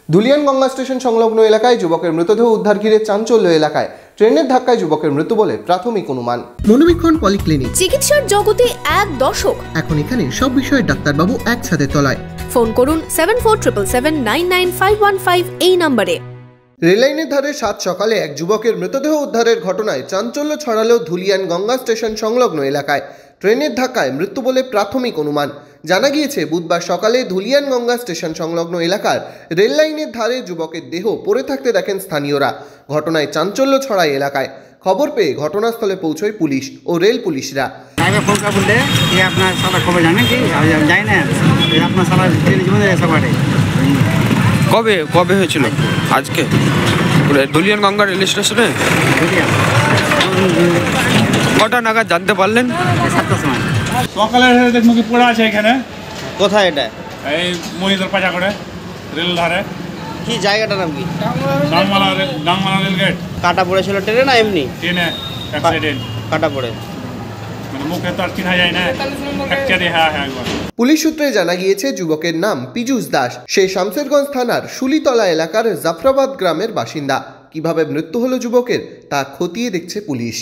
Dhulian Ganga station সংলগ্ন এলাকায় যুবকের মৃতদেহ উদ্ধার ঘিরে চাঞ্চল্য এলাকায়। ট্রেনের ধাক্কায় যুবকের মৃত্যু বলে প্রাথমিক অনুমান। মনোবীক্ষণ পলিক্লিনিক, চিকিৎসার জগতে এক দশক। এখন এখানে সব বিষয়ে ডাক্তারবাবু একসাথে তলায়। ফোন করুন 7477799515 এই নম্বরে। রেললাইনের ধারে সাত সকালে এক যুবকের মৃতদেহ উদ্ধারের ঘটনায় চাঞ্চল্য ছড়ালো ধুলিয়ান গঙ্গা স্টেশন সংলগ্ন এলাকায়। ট্রেনের ধাক্কায় মৃত্যু বলে প্রাথমিক অনুমান। জানা গিয়েছে বুধবার সকালে ধুলিয়ান গঙ্গা স্টেশন সংলগ্ন এলাকার রেললাইনের ধারে যুবকের দেহ পড়ে থাকতে দেখেন স্থানীয়রা। ঘটনায় চাঞ্চল্য ছড়ায় এলাকায়। খবর পেয়ে ঘটনাস্থলে পৌঁছয় পুলিশ ও রেল পুলিশরা। কবে কবে হয়েছিল? আজকে ধুলিয়ান গঙ্গা রেল স্টেশনে কটা নাগাদ জানতে পারলেন? 7টার সময় সকালে দেখুন কি পড়ে আছে এখানে। কোথায় এটা? এই মহিদুর পাজা করে রেল ধারে। কি জায়গাটার নাম কি? ডাংমালা রেল গেট। কাটা পড়েছিল ট্রেনে না এমনি? ট্রেনে অ্যাক্সিডেন্ট কাটা পড়ে, মানে মুখে তো আর চিনা যায় না। ফ্র্যাকচারে হ্যাঁ একবার। পুলিশ সূত্রে জানা গিয়েছে যুবকের নাম পীযূষ দাস। সে শামসেরগঞ্জ থানার শুলিতলা এলাকার জাফরাবাদ গ্রামের বাসিন্দা। কিভাবে মৃত্যু হলো যুবকের তা খতিয়ে দেখছে পুলিশ।